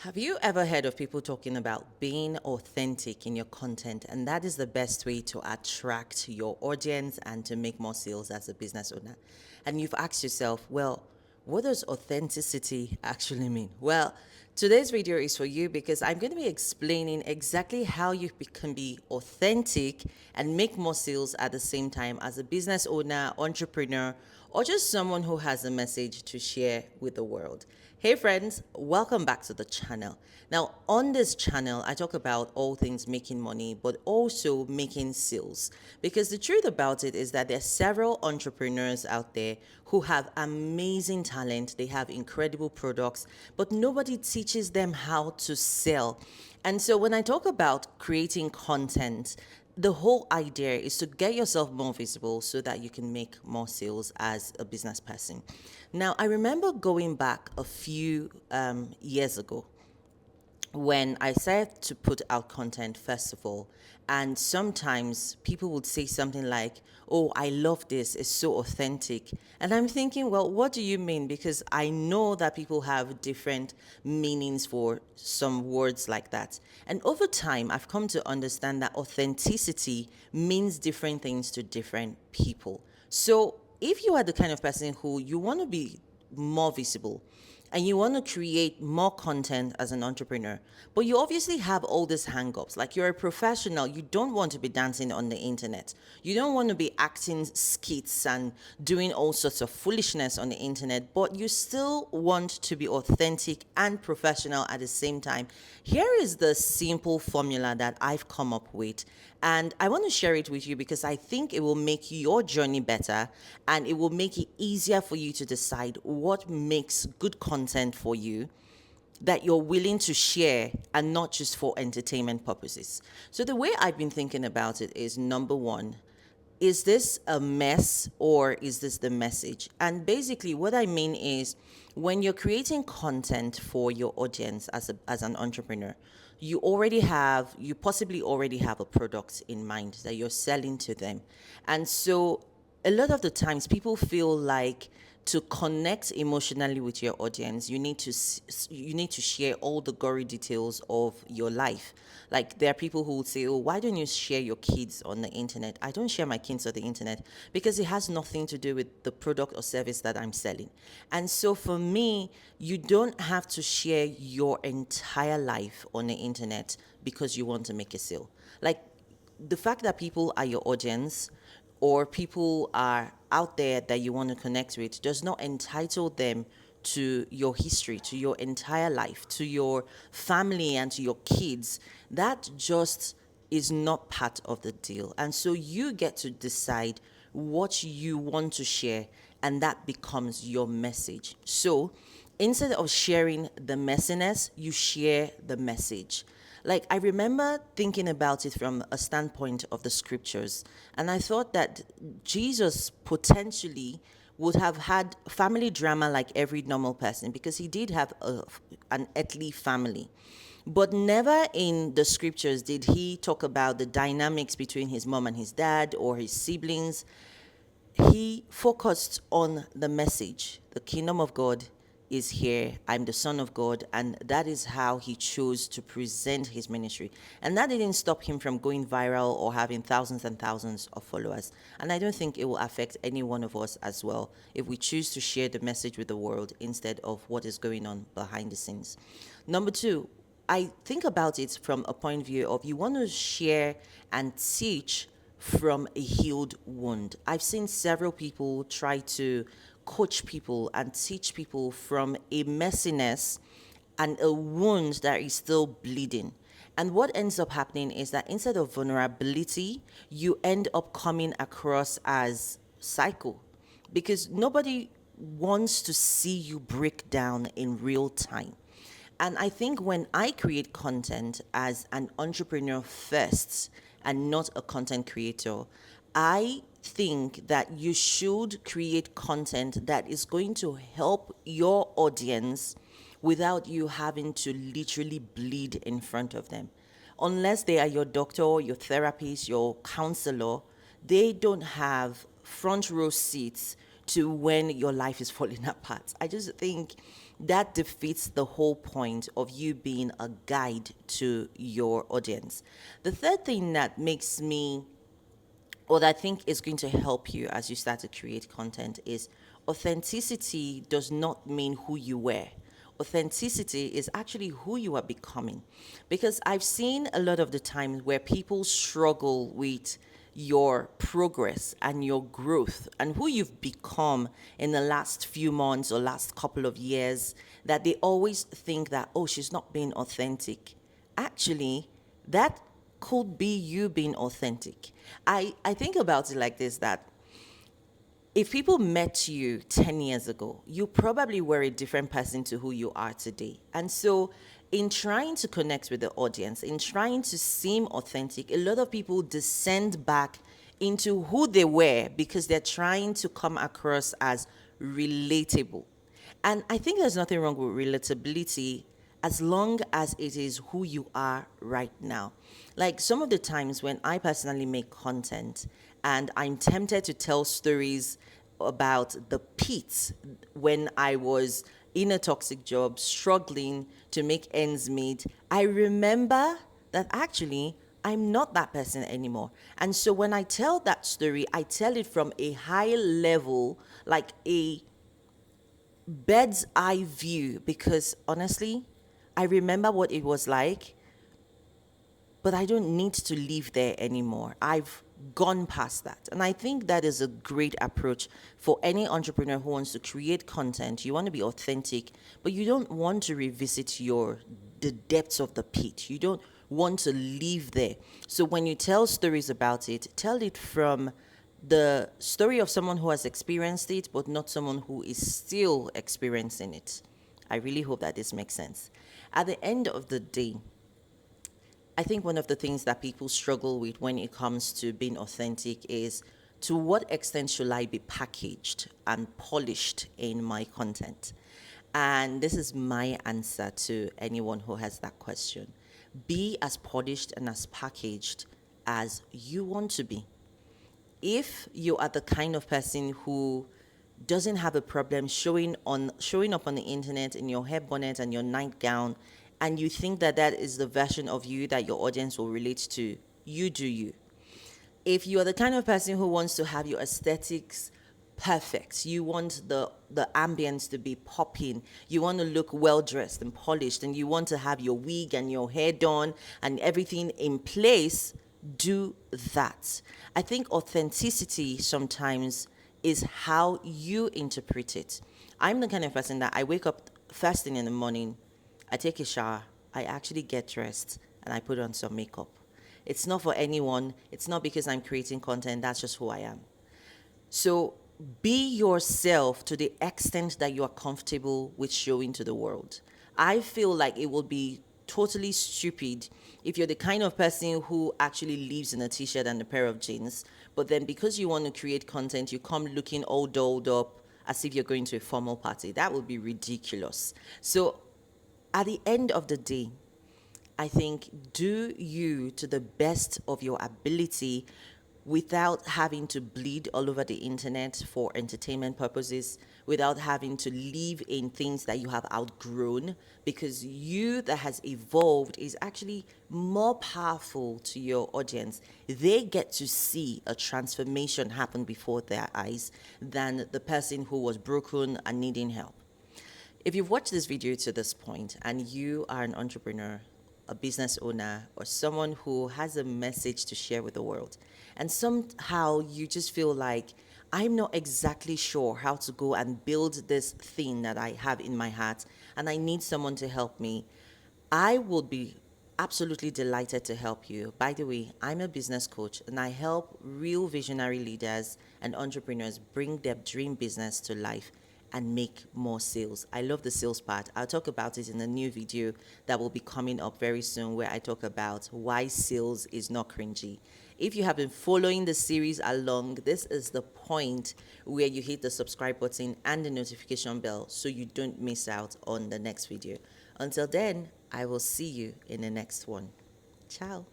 Have you ever heard of people talking about being authentic in your content? And that is the best way to attract your audience and to make more sales as a business owner. And you've asked yourself, well, what does authenticity actually mean? Well, today's video is for you because I'm going to be explaining exactly how you can be authentic and make more sales at the same time as a business owner, entrepreneur, or just someone who has a message to share with the world. Hey friends, welcome back to the channel. Now, on this channel, I talk about all things making money, but also making sales. Because the truth about it is that there are several entrepreneurs out there who have amazing talent, they have incredible products, but nobody teaches them how to sell. And so when I talk about creating content, the whole idea is to get yourself more visible so that you can make more sales as a business person. Now, I remember going back a few years ago when I started to put out content, first of all, and sometimes people would say something like, "Oh, I love this, it's so authentic." And I'm thinking, well, what do you mean? Because I know that people have different meanings for some words like that. And over time, I've come to understand that authenticity means different things to different people. So if you are the kind of person who you want to be more visible, and you want to create more content as an entrepreneur, but you obviously have all these hangups. Like, you're a professional, you don't want to be dancing on the internet. You don't want to be acting skits and doing all sorts of foolishness on the internet, but you still want to be authentic and professional at the same time. Here is the simple formula that I've come up with, and I want to share it with you because I think it will make your journey better and it will make it easier for you to decide what makes good content for you that you're willing to share and not just for entertainment purposes. So, the way I've been thinking about it is, number one, is this a mess or is this the message? And basically, what I mean is, when you're creating content for your audience as an entrepreneur, you possibly already have a product in mind that you're selling to them. And so a lot of the times people feel like to connect emotionally with your audience, you need to share all the gory details of your life. Like, there are people who would say, "Oh, why don't you share your kids on the internet?" I don't share my kids on the internet because it has nothing to do with the product or service that I'm selling. And so for me, you don't have to share your entire life on the internet because you want to make a sale. Like, the fact that people are your audience or people are out there that you want to connect with does not entitle them to your history, to your entire life, to your family, and to your kids. That just is not part of the deal. And so you get to decide what you want to share, and that becomes your message. So instead of sharing the messiness, you share the message. Like, I remember thinking about it from a standpoint of the scriptures, and I thought that Jesus potentially would have had family drama like every normal person because he did have an earthly family. But never in the scriptures did he talk about the dynamics between his mom and his dad or his siblings. He focused on the message: the kingdom of God is here. I'm the son of God. And that is how he chose to present his ministry. And that didn't stop him from going viral or having thousands and thousands of followers. And I don't think it will affect any one of us as well if we choose to share the message with the world instead of what is going on behind the scenes. Number two, I think about it from a point of view of, you want to share and teach from a healed wound. I've seen several people try to coach people and teach people from a messiness and a wound that is still bleeding. And what ends up happening is that instead of vulnerability, you end up coming across as psycho, because nobody wants to see you break down in real time. And I think when I create content as an entrepreneur first and not a content creator, I think that you should create content that is going to help your audience without you having to literally bleed in front of them. Unless they are your doctor, your therapist, your counselor, they don't have front row seats to when your life is falling apart. I just think that defeats the whole point of you being a guide to your audience. The third thing that makes me, or that I think is going to help you as you start to create content, is authenticity does not mean who you were. Authenticity is actually who you are becoming. Because I've seen a lot of the times where people struggle with your progress and your growth and who you've become in the last few months or last couple of years, that they always think that, oh, she's not being authentic. Actually, that could be you being authentic. I think about it like this, that if people met you 10 years ago, you probably were a different person to who you are today. And so, in trying to connect with the audience, in trying to seem authentic, a lot of people descend back into who they were because they're trying to come across as relatable. And I think there's nothing wrong with relatability as long as it is who you are right now. Like some of the times when I personally make content and I'm tempted to tell stories about the pits when I was in a toxic job, struggling to make ends meet, I remember that actually I'm not that person anymore. And so when I tell that story, I tell it from a high level, like a bird's eye view, because honestly, I remember what it was like, but I don't need to live there anymore. I've gone past that. And I think that is a great approach for any entrepreneur who wants to create content. You want to be authentic, but you don't want to revisit the depths of the pit. You don't want to live there. So when you tell stories about it, tell it from the story of someone who has experienced it, but not someone who is still experiencing it. I really hope that this makes sense. At the end of the day, I think one of the things that people struggle with when it comes to being authentic is, to what extent should I be packaged and polished in my content? And this is my answer to anyone who has that question. Be as polished and as packaged as you want to be. If you are the kind of person who doesn't have a problem showing up on the internet in your hair bonnet and your nightgown, and you think that that is the version of you that your audience will relate to, you do you. If you are the kind of person who wants to have your aesthetics perfect, you want the ambience to be popping, you want to look well dressed and polished, and you want to have your wig and your hair done and everything in place, do that. I think authenticity sometimes is how you interpret it. I'm the kind of person that I wake up first thing in the morning, I take a shower, I actually get dressed, and I put on some makeup. It's not for anyone. It's not because I'm creating content. That's just who I am. So be yourself to the extent that you are comfortable with showing to the world. I feel like it will be totally stupid if you're the kind of person who actually lives in a t-shirt and a pair of jeans, but then because you want to create content, you come looking all dolled up as if you're going to a formal party. That would be ridiculous. So at the end of the day, I think do you to the best of your ability without having to bleed all over the internet for entertainment purposes, without having to live in things that you have outgrown, because you that has evolved is actually more powerful to your audience. They get to see a transformation happen before their eyes than the person who was broken and needing help. If you've watched this video to this point and you are an entrepreneur, a business owner, or someone who has a message to share with the world, and somehow you just feel like, I'm not exactly sure how to go and build this thing that I have in my heart, and I need someone to help me, I will be absolutely delighted to help you. By the way, I'm a business coach, and I help real visionary leaders and entrepreneurs bring their dream business to life and make more sales. I love the sales part. I'll talk about it in a new video that will be coming up very soon, where I talk about why sales is not cringy. If you have been following the series along, this is the point where you hit the subscribe button and the notification bell so you don't miss out on the next video. Until then, I will see you in the next one. Ciao.